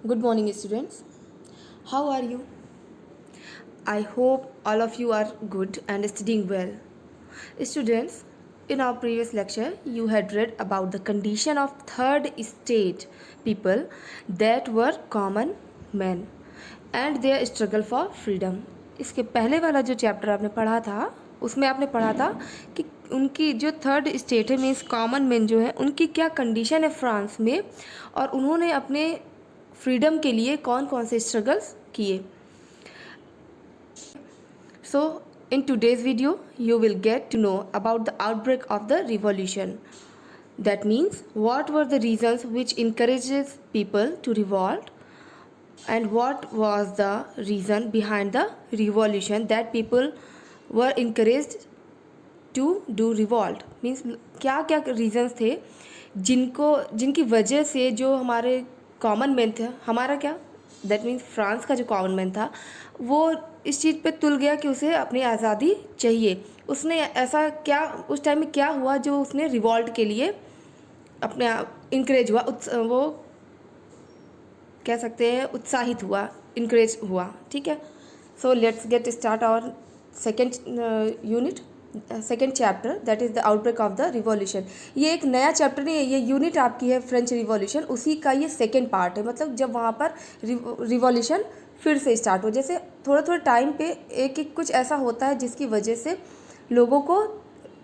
Good morning, students. How are you? I hope all of you are good and studying well. Students, in our previous lecture, you had read about the condition of third state people that were common men and their struggle for freedom. इसके पहले वाला जो chapter आपने पढ़ा था उसमें आपने पढ़ा था कि उनकी जो थर्ड स्टेट है मीन्स कॉमन मैन जो है उनकी क्या कंडीशन है फ्रांस में और उन्होंने अपने फ्रीडम के लिए कौन कौन से स्ट्रगल्स किए. So, in today's video, you will get to know about the outbreak of the revolution. That means, what were the reasons which encourages people to revolt, and what was the reason behind the revolution that people were encouraged to do revolt. Means क्या क्या reasons थे जिनकी वजह से जो हमारे common man थे, हमारा क्या दैट मीन्स फ्रांस का जो कॉमन मैन था वो इस चीज़ पे तुल गया कि उसे अपनी आज़ादी चाहिए. उसने ऐसा क्या उस टाइम में क्या हुआ जो उसने रिवॉल्ट के लिए अपने इंकरेज हुआ, वो कह सकते हैं उत्साहित हुआ, इंकरेज हुआ. ठीक है. So let's get start our second chapter that is the outbreak of the revolution. ये एक नया चैप्टर नहीं है, ये यूनिट आपकी है फ्रेंच रिवॉल्यूशन, उसी का ये सेकेंड पार्ट है. मतलब जब वहाँ पर रिवॉल्यूशन फिर से स्टार्ट हो, जैसे थोड़ा थोड़ा टाइम पे एक एक कुछ ऐसा होता है जिसकी वजह से लोगों को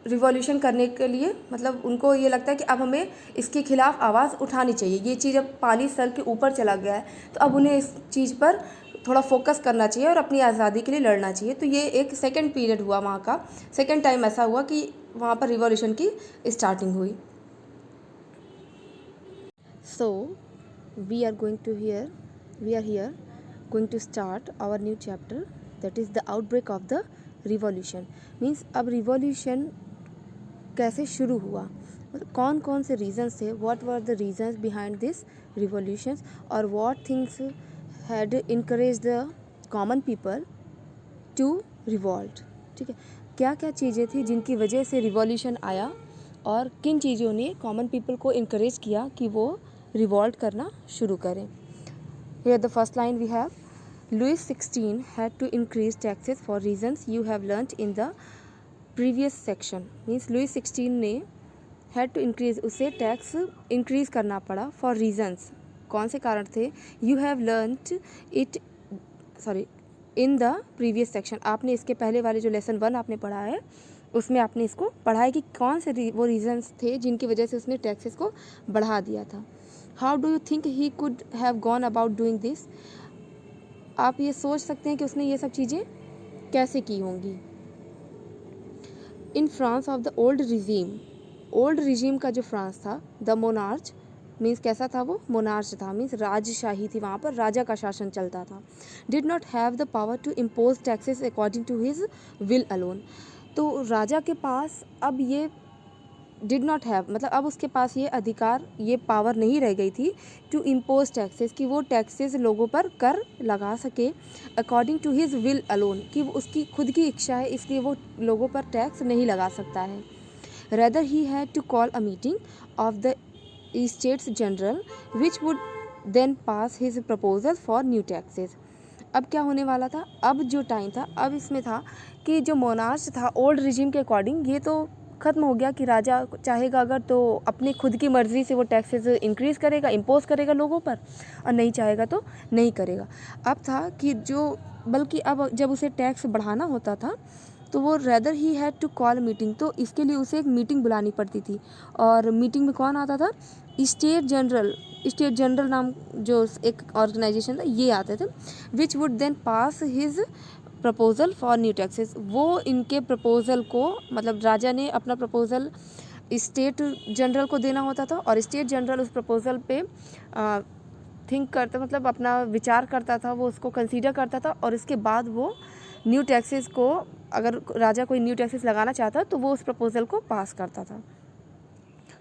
रिवॉल्यूशन करने के लिए मतलब उनको ये लगता है कि अब हमें इसके खिलाफ आवाज़ उठानी चाहिए. ये चीज़ अब पानी सर के ऊपर चला गया है तो अब उन्हें इस चीज़ पर थोड़ा फोकस करना चाहिए और अपनी आज़ादी के लिए लड़ना चाहिए. तो ये एक सेकेंड पीरियड हुआ, वहाँ का सेकेंड टाइम ऐसा हुआ कि वहाँ पर रिवॉल्यूशन की स्टार्टिंग हुई. So we are here going to start our new chapter that is the outbreak of the revolution. means अब revolution कैसे शुरू हुआ, मतलब कौन कौन से reasons थे, what were the reasons behind this revolutions और what things had encouraged the common people to revolt. ठीक है, क्या क्या चीज़ें थी जिनकी वजह से रिवॉल्यूशन आया और किन चीज़ों ने कॉमन पीपल को इनकरेज किया कि वो रिवॉल्ट करना शुरू करें. Here the first line we have Louis XVI had to increase taxes for reasons you have learnt in the previous section. Means Louis XVI ने had to increase, उसे tax increase करना पड़ा for reasons. कौन से कारण थे? You have learnt it in the previous section. आपने इसके पहले वाले जो लेसन 1 आपने पढ़ा है उसमें आपने इसको पढ़ा है कि कौन से वो रीजंस थे जिनकी वजह से उसने टैक्सेस को बढ़ा दिया था. How do you think he could have gone about doing this. आप ये सोच सकते हैं कि उसने ये सब चीज़ें कैसे की होंगी. In France of the old regime का जो फ्रांस था, द मोनार्च मीन्स कैसा था, वो मोनार्च था मीन्स राजशाही थी, वहाँ पर राजा का शासन चलता था. Did not have the power to impose taxes according to his will alone. तो राजा के पास अब ये डिड नॉट हैव मतलब अब उसके पास ये अधिकार, ये पावर नहीं रह गई थी टू इम्पोज टैक्सेस कि वो टैक्सेस लोगों पर कर लगा सके according to his will alone, कि वो उसकी खुद की इच्छा है इसलिए वो लोगों पर टैक्स नहीं लगा सकता है. Rather he had to call a meeting of the states general which would then pass his proposal for new taxes. अब क्या होने वाला था, अब जो टाइम था अब इसमें था कि जो मोनार्च था ओल्ड रिजीम के अकॉर्डिंग ये तो ख़त्म हो गया कि राजा चाहेगा अगर तो अपनी खुद की मर्ज़ी से वो टैक्सेस इंक्रीज़ करेगा, इम्पोज करेगा लोगों पर, और नहीं चाहेगा तो नहीं करेगा. अब था कि जो बल्कि अब जब उसे टैक्स बढ़ाना होता था तो वो rather he had to call meeting, तो इसके लिए उसे एक मीटिंग बुलानी पड़ती थी. और मीटिंग में कौन आता था? स्टेट जनरल नाम जो एक ऑर्गेनाइजेशन था ये आते थे, which would then pass his proposal for new taxes. वो इनके प्रपोज़ल को मतलब राजा ने अपना प्रपोज़ल स्टेट जनरल को देना होता था और स्टेट जनरल उस प्रपोज़ल पे थिंक करता मतलब अपना विचार करता था, वो उसको कंसीडर करता था और इसके बाद वो न्यू टैक्सेस को, अगर राजा कोई न्यू टैक्सेस लगाना चाहता तो वो उस प्रपोज़ल को पास करता था.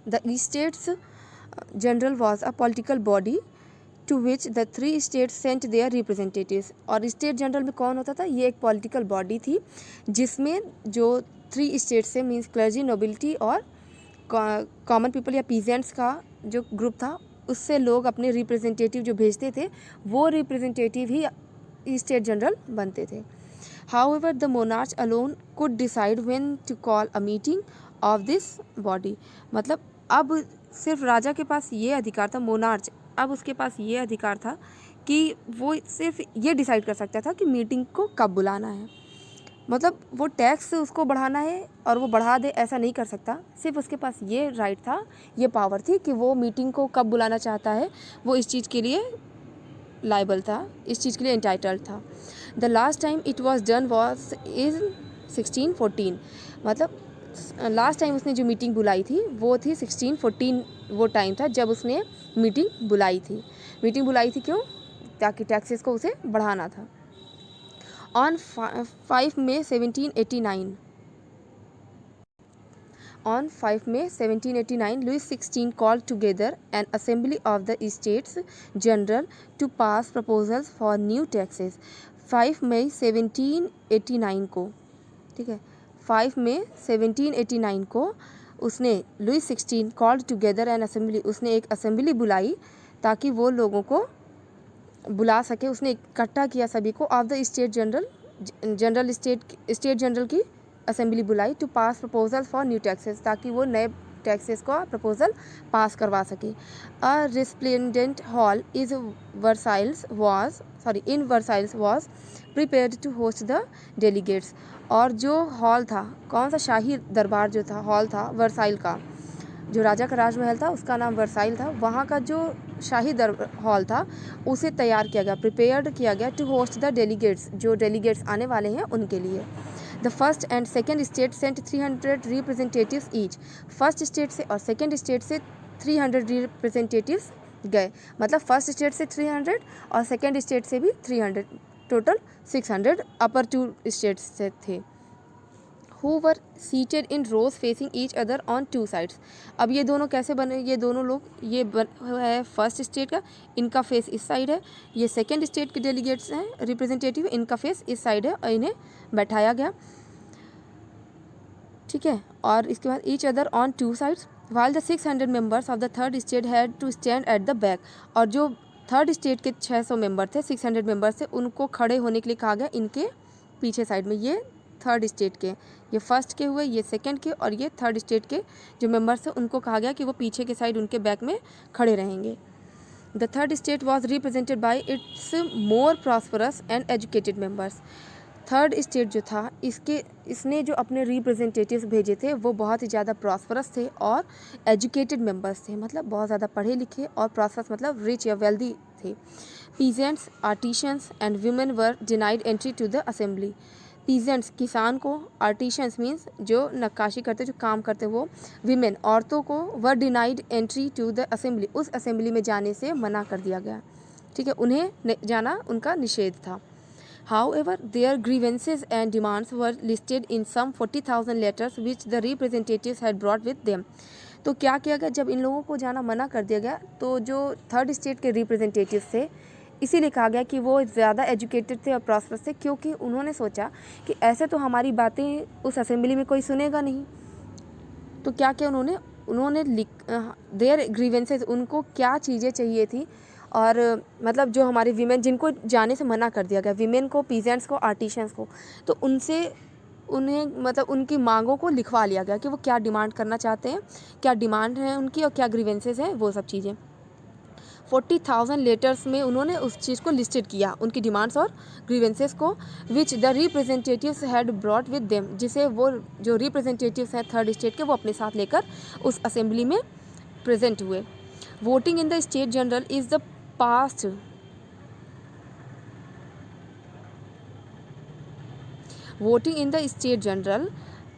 The states general was a political body to which the 3 states sent their representatives. और स्टेट जनरल में कौन होता था? ये एक पॉलिटिकल बॉडी थी जिसमें जो 3 स्टेट्स से मीन्स क्लर्जी, नोबिलिटी और कॉमन पीपल या पीजेंट्स का जो ग्रुप था उससे लोग अपने रिप्रेजेंटेटिव जो भेजते थे वो रिप्रेजेंटेटिव ही स्टेट जनरल बनते थे। However, the monarch alone could decide when to call a meeting of this body। मतलब अब सिर्फ राजा के पास ये अधिकार था, मोनार्च अब उसके पास ये अधिकार था कि वो सिर्फ ये डिसाइड कर सकता था कि मीटिंग को कब बुलाना है। मतलब वो टैक्स उसको बढ़ाना है और वो बढ़ा दे ऐसा नहीं कर सकता, सिर्फ उसके पास ये राइट था, ये पावर थी कि वो मीटिंग को कब बुलाना चाहता है, वो इस चीज़ के लिए लाइबल था, इस चीज़ के लिए एंटाइटल्ड था। The last time it was done was in 1614। मतलब लास्ट टाइम उसने जो मीटिंग बुलाई थी वो थी 1614, वो टाइम था जब उसने मीटिंग बुलाई थी। मीटिंग बुलाई थी क्यों? ताकि टैक्सेस को उसे बढ़ाना था। On 5 May 1789 On 5 May 1789, Louis XVI called together an assembly of the States General to pass proposals for new taxes। 5 May 1789 को, ठीक है, 5 मई 1789 को उसने Louis 16 called together N assembly, उसने एक असेंबली बुलाई ताकि वो लोगों को बुला सके, उसने इकट्ठा किया सभी को of the state general state general की असेंबली बुलाई to pass proposal for new taxes, ताकि वो नए टैक्सेस का प्रपोजल पास करवा सके। A resplendent hall in Versailles was prepared to host the delegates. और जो हॉल था, कौन सा शाही दरबार जो था, हॉल था वर्साइल का, जो राजा का राजमहल था उसका नाम वर्साइल था, वहाँ का जो शाही हॉल था उसे तैयार किया गया, प्रिपेयर्ड किया गया टू होस्ट द डेलीगेट्स, जो डेलीगेट्स आने वाले हैं उनके लिए। The first and second state sent 300 representatives each. First state से और सेकेंड स्टेट से 300 रिप्रेजेंटेटिव्स गए, मतलब फर्स्ट स्टेट से 300 और सेकेंड स्टेट से भी 300, टोटल 600 अपर 2 स्टेट्स से थे। Who were seated in rows facing each other on 2 sides। अब ये दोनों कैसे बने, ये दोनों लोग, ये है फर्स्ट स्टेट का, इनका फेस इस साइड है, ये सेकेंड स्टेट के डेलीगेट्स हैं रिप्रेजेंटेटिव, इनका फेस इस साइड है और इन्हें बैठाया गया, ठीक है। और इसके बाद each other on 2 sides while the 600 members of the third state had to stand at the back. और जो थर्ड स्टेट के 600 मेंबर थे, 600 मेंबर थे, उनको खड़े होने के लिए कहा गया इनके पीछे साइड में। ये थर्ड स्टेट के, ये फर्स्ट के हुए, ये सेकंड के, और ये थर्ड स्टेट के जो मेंबर्स थे उनको कहा गया कि वो पीछे के साइड उनके बैक में खड़े रहेंगे। The third state was represented by it's more prosperous and educated members. Third state जो था, इसने जो अपने रिप्रेजेंटेटिव्स भेजे थे वो बहुत ही ज़्यादा प्रॉस्परस थे और एजुकेटेड मेंबर्स थे, मतलब बहुत ज़्यादा पढ़े लिखे, और प्रॉस्परस मतलब रिच या वेल्दी थे। Peasants, artisans and women were denied entry to the assembly. Peasants किसान को, आर्टिशंस मीन्स जो नक्काशी करते, जो काम करते, वो, विमेन औरतों को, were denied entry to the assembly, उस असेंबली में जाने से मना कर दिया गया, ठीक है, उन्हें जाना उनका निषेध था। However, their grievances and demands were listed in some 40,000 letters which the representatives had brought with them। तो क्या किया गया, जब इन लोगों को जाना मना कर दिया गया तो जो थर्ड स्टेट के रिप्रेजेंटेटिव्स थे, इसीलिए कहा गया कि वो ज़्यादा एजुकेटेड थे और प्रॉस्परस थे, क्योंकि उन्होंने सोचा कि ऐसे तो हमारी बातें उस असेंबली में कोई सुनेगा नहीं। तो क्या किया उन्होंने देयर ग्रीवेंसेस, उनको क्या चीज़ें चाहिए थी, और मतलब जो हमारे वीमेन जिनको जाने से मना कर दिया गया, वीमेन को, पीजेंट्स को, आर्टिशंस को, तो उन्हें मतलब उनकी मांगों को लिखवा लिया गया कि वो क्या डिमांड करना चाहते हैं, क्या डिमांड है उनकी और क्या ग्रीवेंसेस हैं, वो सब चीज़ें। 40,000 लेटर्स में उन्होंने उस चीज़ को लिस्टेड किया, उनकी डिमांड्स और ग्रीवेंसेस को, which the representatives had brought with them, जिसे वो जो रिप्रेजेंटेटिव्स हैं थर्ड स्टेट के, वो अपने साथ लेकर उस असेंबली में प्रेजेंट हुए। Voting in the state general is the past voting in the state general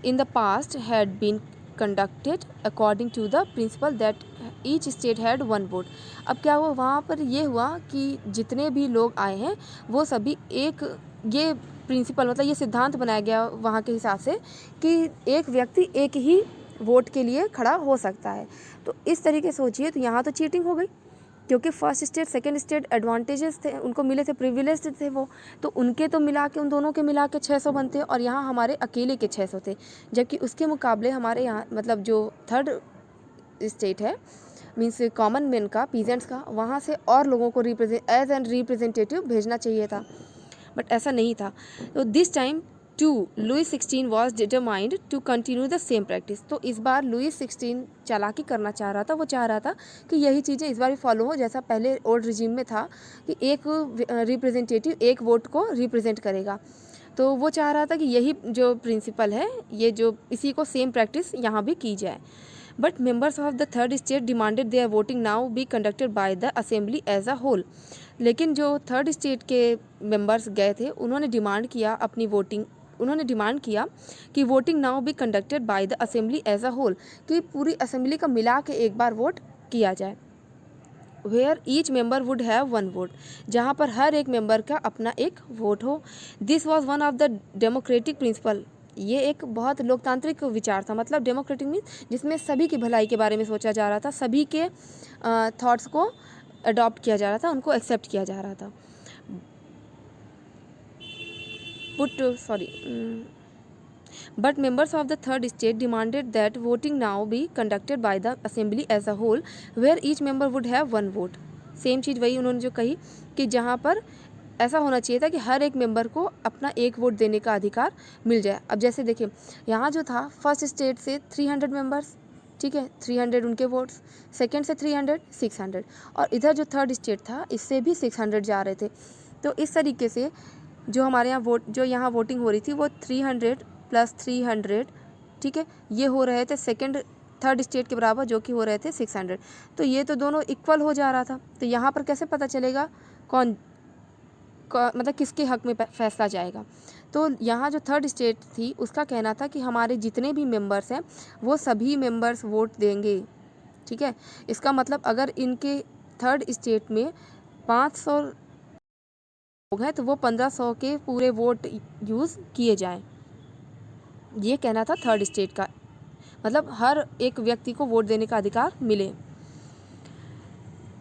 in the past had been conducted according to the principle that each state had one vote। अब क्या हुआ वहाँ पर, ये हुआ कि जितने भी लोग आए हैं वो सभी एक, ये प्रिंसिपल मतलब ये सिद्धांत बनाया गया वहाँ के हिसाब से कि एक व्यक्ति एक ही वोट के लिए खड़ा हो सकता है। तो इस तरीके से सोचिए, तो यहाँ तो चीटिंग हो गई, क्योंकि first state second state advantages थे, उनको मिले थे, प्रिविलेज थे वो, तो उनके तो मिला के, उन दोनों के मिला के 600 बनते, और यहाँ हमारे अकेले के 600 थे। जबकि उसके मुकाबले हमारे यहाँ मतलब जो थर्ड स्टेट है मीन्स कॉमन मैन का, पीजेंट्स का, वहाँ से और लोगों को एज एन रिप्रेजेंटेटिव भेजना चाहिए था, बट ऐसा नहीं था। तो this time to Louis 16 was determined to continue the same practice. तो इस बार लुई 16 चालाकी करना चाह रहा था, वो चाह रहा था कि यही चीज़ें इस बार भी फॉलो हो, जैसा पहले ओल्ड रिजीम में था कि एक रिप्रेजेंटेटिव एक वोट को रिप्रेजेंट करेगा। तो वो चाह रहा था कि यही जो प्रिंसिपल है, ये जो इसी को सेम प्रैक्टिस यहाँ भी की जाए। But members of the third state demanded their voting now be conducted by the assembly as a whole. लेकिन जो थर्ड स्टेट के मेंबर्स गए थे, उन्होंने डिमांड किया कि voting now be conducted by the assembly as a whole, कि पूरी असेंबली का मिला के एक बार वोट किया जाए। Where each member would have one vote, जहाँ पर हर एक मेंबर का अपना एक वोट हो। This was one of the democratic principle. ये एक बहुत लोकतांत्रिक विचार था, मतलब डेमोक्रेटिक मीन्स जिसमें सभी की भलाई के बारे में सोचा जा रहा था, सभी के थॉट्स को अडॉप्ट किया जा रहा था, उनको एक्सेप्ट किया जा रहा था। But members of the third state demanded that voting now be conducted by the assembly as a whole, where each member would have one vote. Same चीज़ वही उन्होंने जो कही कि जहाँ पर ऐसा होना चाहिए था कि हर एक मेंबर को अपना एक वोट देने का अधिकार मिल जाए। अब जैसे देखिए, यहाँ जो था फर्स्ट स्टेट से 300 मेंबर्स, ठीक है, 300 उनके वोट्स, सेकेंड से 300, 600, और इधर जो थर्ड स्टेट था इससे भी 600 जा रहे थे। तो इस तरीके से जो हमारे यहाँ जो यहाँ वोटिंग हो रही थी वो 300 + 300, ठीक है, ये हो रहे थे थर्ड स्टेट के बराबर, जो कि हो रहे थे 600। तो ये तो दोनों इक्वल हो जा रहा था। तो यहाँ पर कैसे पता चलेगा मतलब किसके हक में फैसला जाएगा। तो यहाँ जो थर्ड स्टेट थी उसका कहना था कि हमारे जितने भी मेंबर्स हैं वो सभी मेंबर्स वोट देंगे, ठीक है। इसका मतलब अगर इनके थर्ड स्टेट में 500 लोग हैं तो वो 1500 के पूरे वोट यूज़ किए जाएं। ये कहना था थर्ड स्टेट का, मतलब हर एक व्यक्ति को वोट देने का अधिकार मिले।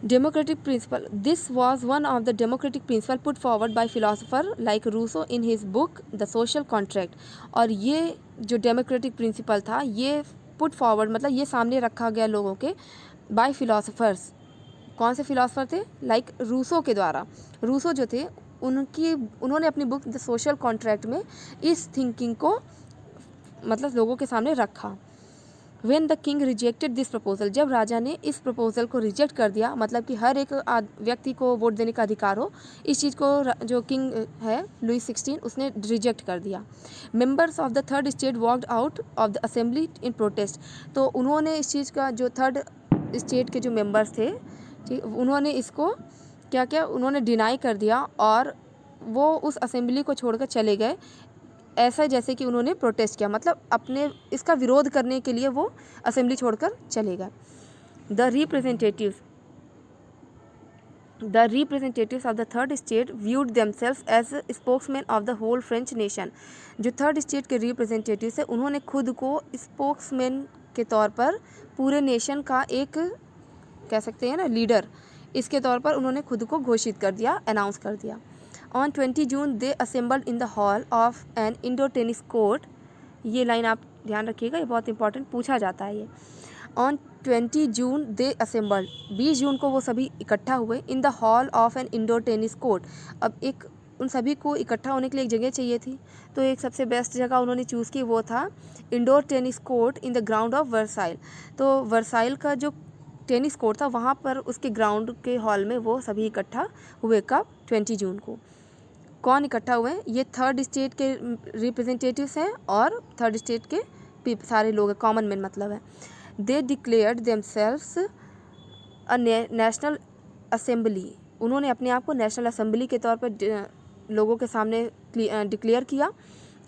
Democratic principle, this was one of the democratic principle put forward by philosopher like Rousseau in his book the social contract. और ये जो डेमोक्रेटिक प्रिंसिपल था ये पुट फॉरवर्ड, मतलब ये सामने रखा गया लोगों के बाय फिलोसोफर्स। कौन से फिलोसोफर थे? लाइक रूसो के द्वारा। रूसो जो थे उन्होंने अपनी बुक द सोशल कॉन्ट्रैक्ट में इस थिंकिंग को मतलब लोगों के सामने रखा। When the king rejected this proposal, जब राजा ने इस प्रपोजल को रिजेक्ट कर दिया, मतलब कि हर एक व्यक्ति को वोट देने का अधिकार हो, इस चीज़ को जो किंग है लुई 16 उसने रिजेक्ट कर दिया। Members of the third state walked out of the assembly in protest. तो उन्होंने इस चीज़ का, जो थर्ड स्टेट के जो मेंबर्स थे, ठीक, उन्होंने इसको क्या किया, उन्होंने डिनाई कर दिया और वो उस असेंबली को छोड़कर चले गए, ऐसा जैसे कि उन्होंने प्रोटेस्ट किया, मतलब अपने इसका विरोध करने के लिए वो असेंबली छोड़कर चले गए। The representatives of the third state viewed themselves as spokesman of the whole French nation. जो थर्ड स्टेट के रिप्रेजेंटेटिव्स है उन्होंने खुद को स्पोक्समैन के तौर पर पूरे नेशन का एक, कह सकते हैं ना, लीडर, इसके तौर पर उन्होंने खुद को घोषित कर दिया, अनाउंस कर दिया। On 20 June they assembled in the hall of an indoor tennis court। ये लाइन आप ध्यान रखिएगा, ये बहुत इंपॉर्टेंट पूछा जाता है ये। On 20 June they assembled, 20 जून को वो सभी इकट्ठा हुए in the hall of an indoor tennis court। अब एक उन सभी को इकट्ठा होने के लिए एक जगह चाहिए थी, तो एक सबसे बेस्ट जगह उन्होंने चूज़ की, वो था indoor tennis court in the ground of Versailles. तो वर्साइल का जो टेनिस कोर्ट था वहाँ पर उसके ग्राउंड के हॉल में वो सभी इकट्ठा हुए। कब? 20 जून को। कौन इकट्ठा हुए हैं? ये थर्ड स्टेट के रिप्रेजेंटेटिव्स हैं और थर्ड स्टेट के सारे लोग हैं, कॉमन मैन मतलब है। They declared themselves a national assembly. उन्होंने अपने आप को नेशनल असेंबली के तौर पर लोगों के सामने डिक्लेयर किया।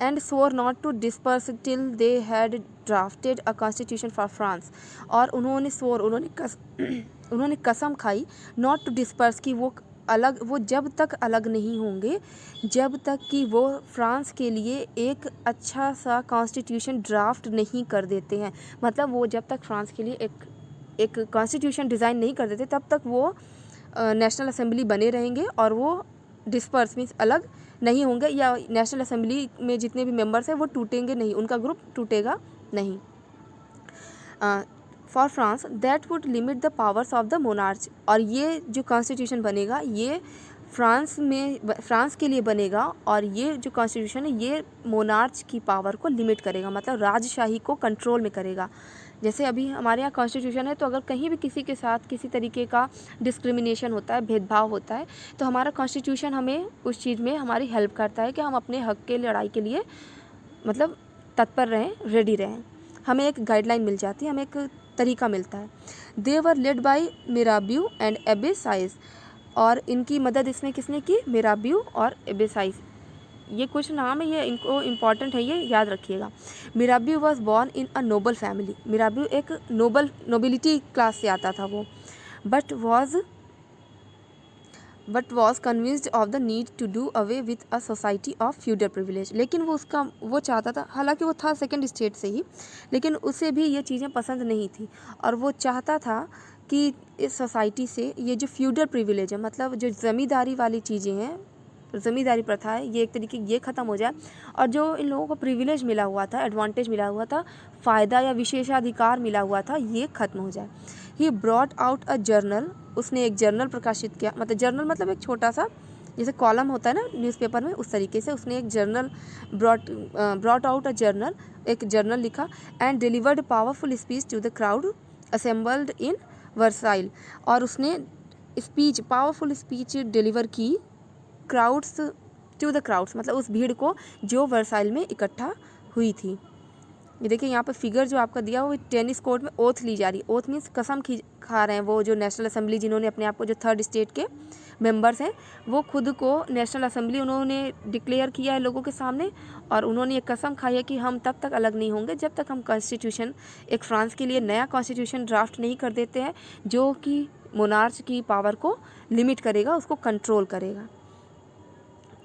And swore not to disperse till they had drafted a constitution for France. और उन्होंने कसम खाई नॉट टू डिस्पर्स, की वो जब तक अलग नहीं होंगे जब तक कि वो फ्रांस के लिए एक अच्छा सा कॉन्स्टिट्यूशन ड्राफ्ट नहीं कर देते हैं। मतलब वो जब तक फ्रांस के लिए एक कॉन्स्टिट्यूशन डिज़ाइन नहीं कर देते तब तक वो नेशनल असेंबली बने रहेंगे और वो डिस्पर्स मीन्स अलग नहीं होंगे, या नेशनल असेंबली में जितने भी मेंबर्स हैं वो टूटेंगे नहीं, उनका ग्रुप टूटेगा नहीं। For France that would limit the powers of the monarch. और ये जो कॉन्स्टिट्यूशन बनेगा ये फ्रांस के लिए बनेगा, और ये जो कॉन्स्टिट्यूशन है ये मोनार्च की पावर को लिमिट करेगा, मतलब राजशाही को कंट्रोल में करेगा। जैसे अभी हमारे यहाँ कॉन्स्टिट्यूशन है, तो अगर कहीं भी किसी के साथ किसी तरीके का डिस्क्रिमिनेशन होता है, भेदभाव होता है, तो हमारा कॉन्स्टिट्यूशन हमें उस चीज़ में हमारी हेल्प करता है कि हम अपने हक के लड़ाई के लिए मतलब तत्पर रहें, रेडी रहें। हमें एक गाइडलाइन मिल जाती है, हमें एक तरीका मिलता है। दे वर लेड बाई मिराबियो एंड एबेसाइज। और इनकी मदद इसने किसने की? मिराबियो और एबेसाइज। ये कुछ नाम है, ये इनको इम्पॉर्टेंट है, ये याद रखिएगा। Mirabeau was born in a noble family. Mirabeau एक नोबिलिटी क्लास से आता था वो, but was convinced of the need to do away with a society of feudal privilege. लेकिन वो चाहता था, हालांकि वो था सेकेंड स्टेट से ही, लेकिन उसे भी ये चीज़ें पसंद नहीं थी, और वो चाहता था कि इस सोसाइटी से ये जो फ्यूडल प्रिविलेज है, मतलब जो ज़मींदारी वाली चीज़ें हैं, ज़मींदारी प्रथा है, ये एक तरीके ये ख़त्म हो जाए, और जो इन लोगों को प्रिविलेज मिला हुआ था, एडवांटेज मिला हुआ था, फ़ायदा या विशेषाधिकार मिला हुआ था, ये ख़त्म हो जाए। He brought out a journal. उसने एक जर्नल प्रकाशित किया, मतलब जर्नल मतलब एक छोटा सा जैसे कॉलम होता है ना न्यूज़पेपर में, उस तरीके से उसने एक journal brought out a journal, एक जर्नल लिखा। And delivered powerful speech to the crowd assembled in Versailles. और उसने पावरफुल स्पीच डिलीवर की टू द क्राउड्स, मतलब उस भीड़ को जो वर्साइल में इकट्ठा हुई थी। ये देखिए यहाँ पर फिगर जो आपका दिया हुआ, टेनिस कोर्ट में ओथ ली जा रही है। ओथ मीन्स कसम खा रहे हैं वो जो नेशनल असेंबली, जिन्होंने अपने आप को, जो थर्ड स्टेट के मेंबर्स हैं, वो खुद को नेशनल असेंबली उन्होंने डिक्लेयर किया है लोगों के सामने, और उन्होंने ये कसम खाई है कि हम तब तक अलग नहीं होंगे जब तक हम कॉन्स्टिट्यूशन, एक फ्रांस के लिए नया कॉन्स्टिट्यूशन ड्राफ्ट नहीं कर देते हैं, जो कि मोनार्च की पावर को लिमिट करेगा, उसको कंट्रोल करेगा।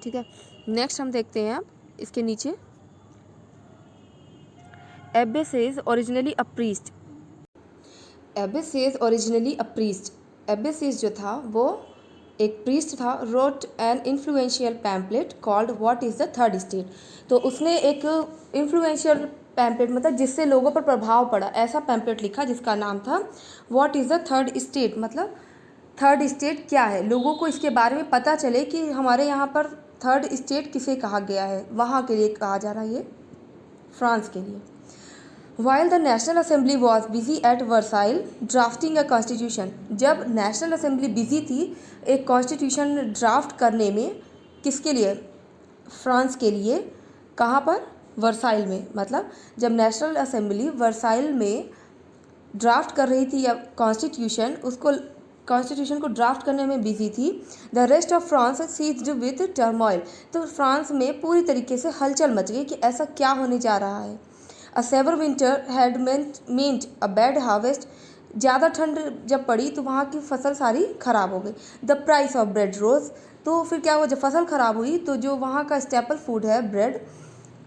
ठीक है, नेक्स्ट हम देखते हैं अब इसके नीचे। एबेसेज ओरिजिनली अ प्रीस्ट। एबेसेज जो था वो एक प्रीस्ट था। Wrote an influential pamphlet called what is the third state. तो उसने एक इन्फ्लुएंशियल पैम्पलेट, मतलब जिससे लोगों पर प्रभाव पड़ा, ऐसा पैम्पलेट लिखा जिसका नाम था what is the third state. मतलब थर्ड स्टेट क्या है, लोगों को इसके बारे में पता चले कि हमारे यहाँ पर थर्ड स्टेट किसे कहा गया है, वहाँ के लिए कहा जा रहा है, ये फ्रांस के लिए। While the National Assembly was busy at Versailles drafting a constitution, जब नेशनल असेंबली बिजी थी एक कॉन्स्टिट्यूशन ड्राफ्ट करने में, किसके लिए? फ्रांस के लिए। कहाँ पर? वर्साइल में। मतलब जब नेशनल असेंबली वर्साइल में ड्राफ्ट कर रही थी या कॉन्स्टिट्यूशन को ड्राफ्ट करने में बिजी थी, the rest of France seized with turmoil. तो फ्रांस में पूरी तरीके से हलचल मच गई कि ऐसा क्या होने जा रहा है। A severe winter had meant a bad harvest. ज़्यादा ठंड जब पड़ी तो वहाँ की फसल सारी ख़राब हो गई। द प्राइस ऑफ ब्रेड रोज। तो फिर क्या हुआ, जब फसल ख़राब हुई तो जो वहाँ का स्टेपल फूड है ब्रेड,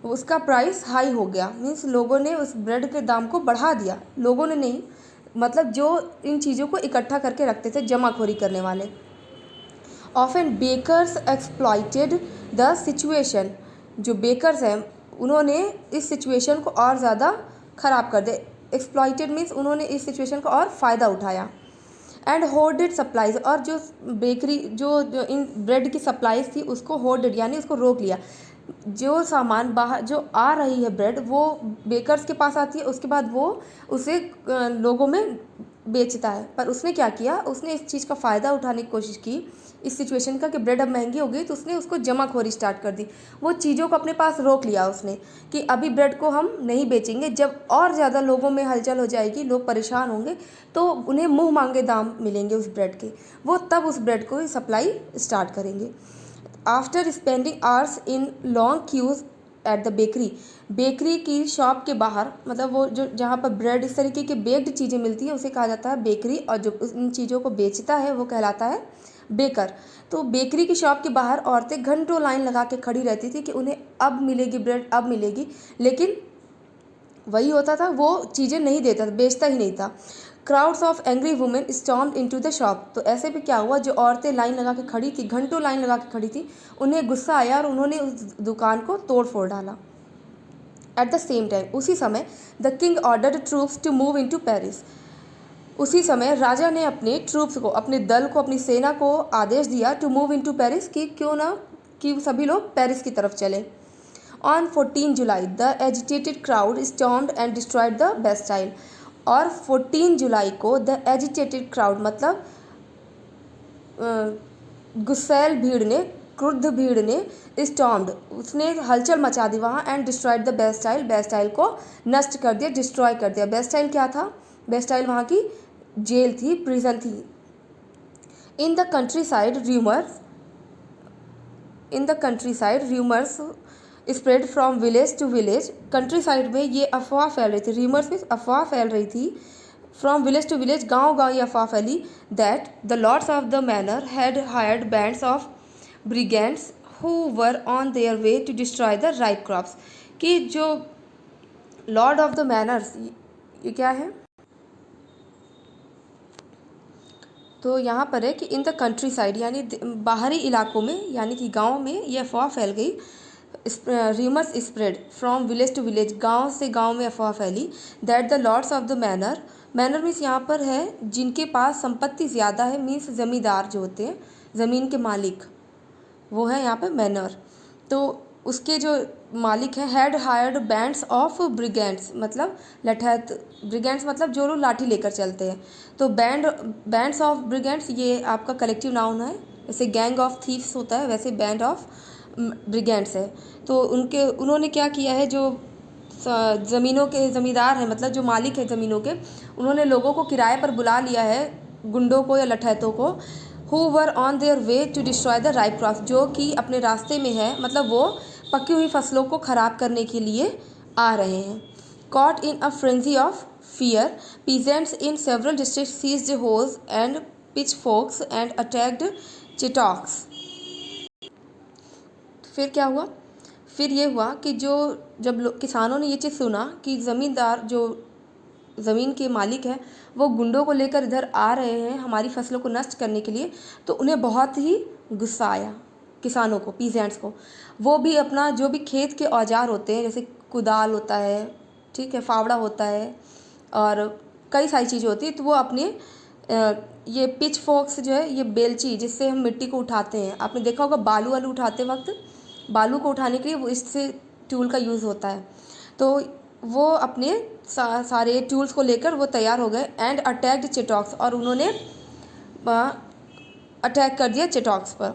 उसका प्राइस हाई हो गया। मीन्स लोगों ने उस ब्रेड के दाम को बढ़ा दिया। लोगों ने नहीं, मतलब जो इन चीज़ों को इकट्ठा करके रखते थे, जमाखोरी करने वाले। Often bakers exploited the situation. जो बेकर्स हैं उन्होंने इस सिचुएशन को और ज़्यादा ख़राब कर दिया। एक्सप्लॉइटेड मीन्स उन्होंने इस सिचुएशन का और फ़ायदा उठाया। And hoarded supplies. और जो बेकरी जो इन ब्रेड की सप्लाईज थी उसको होर्डेड यानी उसको रोक लिया। जो सामान बाहर जो आ रही है ब्रेड, वो बेकर्स के पास आती है, उसके बाद वो उसे लोगों में बेचता है। पर उसने क्या किया, उसने इस चीज़ का फ़ायदा उठाने की कोशिश की इस सिचुएशन का कि ब्रेड अब महंगी हो गई, तो उसने उसको जमाखोरी स्टार्ट कर दी। वो चीज़ों को अपने पास रोक लिया उसने कि अभी ब्रेड को हम नहीं बेचेंगे। जब और ज़्यादा लोगों में हलचल हो जाएगी, लोग परेशान होंगे, तो उन्हें मुँह मांगे दाम मिलेंगे उस ब्रेड के, वो तब उस ब्रेड को सप्लाई स्टार्ट करेंगे। After spending hours in long queues at the bakery की शॉप के बाहर, मतलब वो जो जहाँ पर ब्रेड इस तरीके की बेक्ड चीज़ें मिलती हैं उसे कहा जाता है बेकरी, और जो इन चीज़ों को बेचता है वो कहलाता है बेकर। तो बेकरी की शॉप के बाहर औरतें घंटों लाइन लगा के खड़ी रहती थी कि उन्हें अब मिलेगी ब्रेड, अब मिलेगी, लेकिन वही होता था, वो चीज़ें नहीं देता था, बेचता ही नहीं था। Crowds of angry women stormed into the shop. तो ऐसे भी क्या हुआ, जो औरतें लाइन लगा के खड़ी थी, घंटों लाइन लगा के खड़ी थी, उन्हें गुस्सा आया और उन्होंने उस दुकान को तोड़ फोड़ डाला। एट द सेम टाइम, उसी समय the king ordered troops to move into Paris. उसी समय राजा ने अपने ट्रूप्स को, अपने दल को, अपनी सेना को आदेश दिया टू मूव इनटू पेरिस, कि क्यों ना कि सभी लोग पेरिस की तरफ चले। On 14 July the agitated crowd stormed and destroyed the Bastille. और 14 जुलाई को द एजिटेटेड क्राउड मतलब गुस्सैल भीड़ ने, क्रुद्ध भीड़ ने स्टॉर्म्ड, उसने हलचल मचा दी वहाँ, and destroyed the Bastille, Bastille को नष्ट कर दिया, डिस्ट्रॉय कर दिया। बेस्टाइल क्या था? बेस्टाइल वहाँ की जेल थी, प्रिजन थी। In the countryside rumours spread from village to village. Countryside में ये अफवाह फैल रही थी, र्यूमर्स में अफवाह फैल रही थी, फ्रॉम विलेज टू विलेज, गांव गांव ये अफवाह फैली, that the lords of the manor had hired bands of brigands who were on their way to destroy the ripe crops. कि जो लॉर्ड ऑफ द मैनर्स, ये क्या है? तो यहाँ पर है कि इन द कंट्री साइड यानी बाहरी इलाकों में, यानी कि गाँव में ये अफवाह फैल गई। Rumours spread from village to village, गांव से गांव में अफवाह फैली, that the lords of the manor, manor means यहाँ पर है जिनके पास संपत्ति ज़्यादा है, मीन्स ज़मींदार जो होते हैं, ज़मीन के मालिक, वो है यहाँ पे मैनर। तो उसके जो मालिक हैं, हैड हायर्ड बैंड्स ऑफ ब्रिगेंड्स मतलब लठैत, ब्रिगेंड्स मतलब जो लोग लाठी लेकर चलते हैं। तो बैंड्स ऑफ ब्रिगेंड्स ये आपका कलेक्टिव नाउन है, जैसे गैंग ऑफ थीव्स होता है वैसे बैंड ऑफ ब्रिगेंड्स है। तो उन्होंने क्या किया है, जो ज़मीनों के ज़मींदार हैं मतलब जो मालिक है ज़मीनों के, उन्होंने लोगों को किराए पर बुला लिया है, गुंडों को या लठैतों को, who were on their way to destroy the ripe crops, जो कि अपने रास्ते में है, मतलब वो पकी हुई फसलों को ख़राब करने के लिए आ रहे हैं। Caught in a frenzy of fear, peasants in several district seized hoes and pitchforks and attacked chateaux. फिर क्या हुआ? फिर ये हुआ कि जब किसानों ने ये चीज़ सुना कि ज़मींदार जो ज़मीन के मालिक हैं वो गुंडों को लेकर इधर आ रहे हैं हमारी फसलों को नष्ट करने के लिए, तो उन्हें बहुत ही गुस्सा आया, किसानों को, पीजेंट्स को। वो भी अपना जो भी खेत के औजार होते हैं, जैसे कुदाल होता है, ठीक है, फावड़ा होता है और कई सारी चीज़ें होती है, तो वो अपने ये पिच फोक्स जो है, ये बेलची जिससे हम मिट्टी को उठाते हैं, आपने देखा होगा बालू वालू उठाते वक्त, बालू को उठाने के लिए वो इससे टूल का यूज़ होता है। तो वो अपने सारे टूल्स को लेकर वो तैयार हो गए, एंड अटैक्ड चिटॉक्स, और उन्होंने अटैक कर दिया चिटॉक्स पर।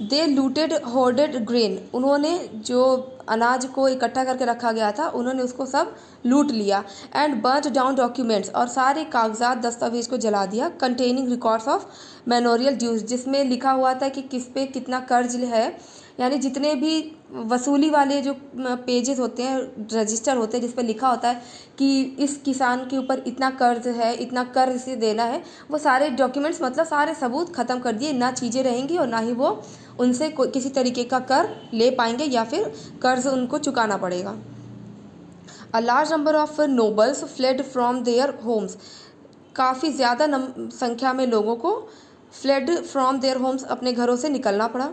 दे लूटेड होर्डेड ग्रेन, उन्होंने जो अनाज को इकट्ठा करके रखा गया था उन्होंने उसको सब लूट लिया। एंड बर्ट डाउन डॉक्यूमेंट्स, और सारे कागजात दस्तावेज को जला दिया। कंटेनिंग रिकॉर्ड्स ऑफ मैनोरियल ड्यूज, जिसमें लिखा हुआ था कि किस पे कितना कर्ज है, यानी जितने भी वसूली वाले जो पेजेस होते हैं, रजिस्टर होते हैं जिस पर लिखा होता है कि इस किसान के ऊपर इतना कर्ज है, इतना कर्ज से देना है, वो सारे डॉक्यूमेंट्स मतलब सारे सबूत ख़त्म कर दिए, ना चीज़ें रहेंगी और ना ही वो उनसे किसी तरीके का कर ले पाएंगे या फिर कर्ज उनको चुकाना पड़ेगा। A large number of nobles fled from their homes, काफ़ी ज़्यादा संख्या में लोगों को फ्लेड फ्रॉम देयर होम्स, अपने घरों से निकलना पड़ा।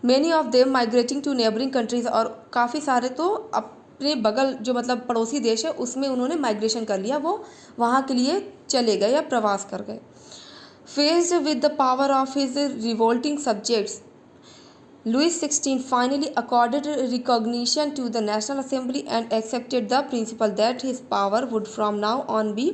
Many of them migrating to neighbouring countries, और काफ़ी सारे तो अपने बगल जो मतलब पड़ोसी देश है उसमें उन्होंने माइग्रेशन कर लिया, वो वहाँ के लिए चले गए या प्रवास कर गए। Faced with the power of his revolting subjects, Louis XVI finally accorded recognition to the National Assembly and accepted the principle that his power would from now on be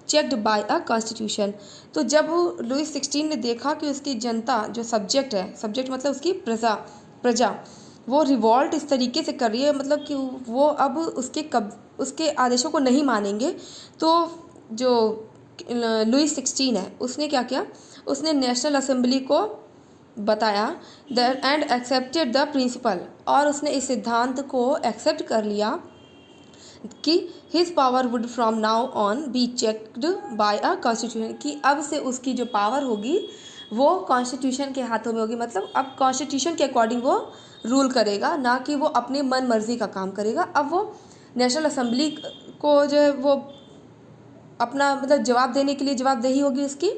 checked by a constitution। तो जब Louis 16 ने देखा कि उसकी जनता जो subject है, subject मतलब उसकी प्रजा वो रिवॉल्ट इस तरीके से कर रही है, मतलब कि वो अब उसके आदेशों को नहीं मानेंगे, तो जो लुइस 16 है उसने क्या किया, उसने नेशनल असेंबली को बताया एंड एक्सेप्टेड द प्रिंसिपल, और उसने इस सिद्धांत को एक्सेप्ट कर लिया कि his power wood from now on be checked by a constitution, कि अब से उसकी जो पावर होगी वो कॉन्स्टिट्यूशन के हाथों में होगी, मतलब अब कॉन्स्टिट्यूशन के अकॉर्डिंग वो रूल करेगा, ना कि वो अपने मन मर्जी का काम करेगा। अब वो नेशनल असेंबली को जो है वो अपना मतलब जवाब देने के लिए जवाबदेही होगी उसकी,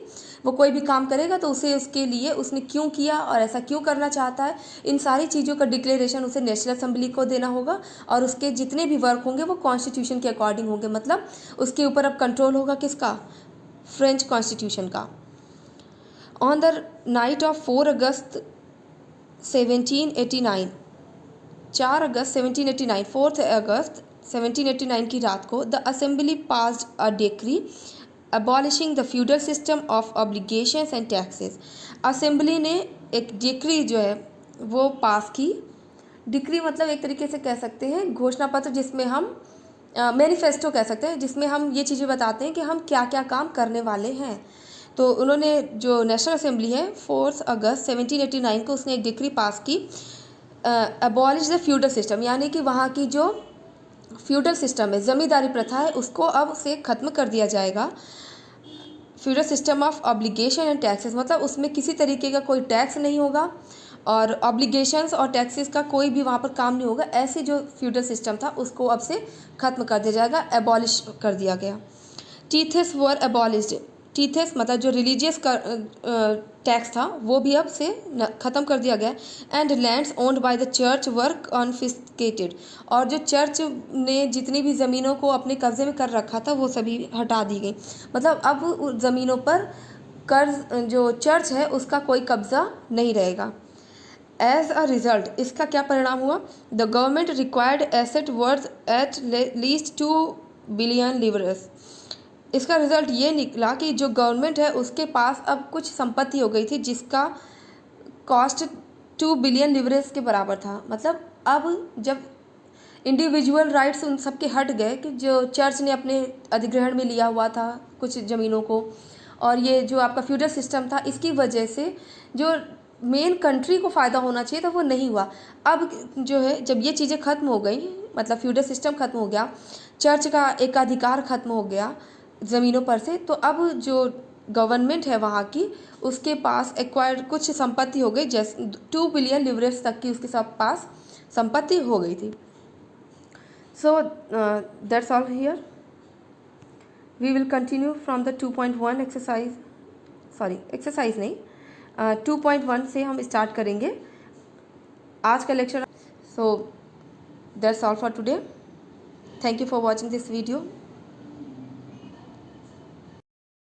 वो कोई भी काम करेगा तो उसे उसके लिए उसने क्यों किया और ऐसा क्यों करना चाहता है, इन सारी चीज़ों का डिक्लेरेशन उसे नेशनल असेंबली को देना होगा, और उसके जितने भी वर्क होंगे वो कॉन्स्टिट्यूशन के अकॉर्डिंग होंगे, मतलब उसके ऊपर अब कंट्रोल होगा किसका, फ्रेंच कॉन्स्टिट्यूशन का। ऑन द नाइट ऑफ 4 अगस्त 1789, 4 अगस्त 1789, 4 अगस्त 1789 की रात को the assembly passed a decree abolishing the feudal system of obligations and taxes. Assembly ने एक डिक्री जो है वो पास की। डिक्री मतलब एक तरीके से कह सकते हैं घोषणा पत्र, जिसमें हम मैनिफेस्टो कह सकते हैं, जिसमें हम ये चीज़ें बताते हैं कि हम क्या क्या काम करने वाले हैं। तो उन्होंने जो नेशनल असेंबली है 4 अगस्त 1789 को उसने एक डिक्री पास की, अबॉलिश द फ्यूडल सिस्टम, यानी कि वहाँ की जो फ्यूडल सिस्टम है, ज़मींदारी प्रथा है, उसको अब से ख़त्म कर दिया जाएगा। Feudal system of obligation and taxes मतलब उसमें किसी तरीके का कोई टैक्स नहीं होगा और ऑब्लिगेशंस और टैक्सेस का कोई भी वहाँ पर काम नहीं होगा। ऐसे जो फ्यूडल सिस्टम था उसको अब से ख़त्म कर दिया जाएगा, एबॉलिश कर दिया गया। टीथेस वर एबॉलिश्ड। टीथेस मतलब जो रिलीजियस टैक्स था वो भी अब से ख़त्म कर दिया गया। And lands owned by the church were confiscated, और जो चर्च ने जितनी भी ज़मीनों को अपने कब्ज़े में कर रखा था वो सभी हटा दी गई। मतलब अब उन ज़मीनों पर कर्ज जो चर्च है उसका कोई कब्ज़ा नहीं रहेगा। एज अ रिज़ल्ट इसका क्या परिणाम हुआ? The government required asset worth at least 2 billion livres. इसका रिज़ल्ट ये निकला कि जो गवर्नमेंट है उसके पास अब कुछ संपत्ति हो गई थी जिसका कॉस्ट 2 बिलियन लिवरेज के बराबर था। मतलब अब जब इंडिविजुअल राइट्स उन सब के हट गए कि जो चर्च ने अपने अधिग्रहण में लिया हुआ था कुछ ज़मीनों को, और ये जो आपका फ्यूडल सिस्टम था इसकी वजह से जो मेन कंट्री को फ़ायदा होना चाहिए था वो नहीं हुआ। अब जो है जब ये चीज़ें ख़त्म हो गई, मतलब फ्यूडल सिस्टम ख़त्म हो गया, चर्च का एकाधिकार ख़त्म हो गया ज़मीनों पर से, तो अब जो गवर्नमेंट है वहाँ की उसके पास एक्वायर्ड कुछ संपत्ति हो गई, जैसे 2 बिलियन लिवरेज तक की उसके सब पास संपत्ति हो गई थी। So that's all here. We will continue from the 2.1 exercise, sorry exercise नहीं, 2.1 से हम स्टार्ट करेंगे आज का लेक्चर। So that's all for today. Thank you for watching this video.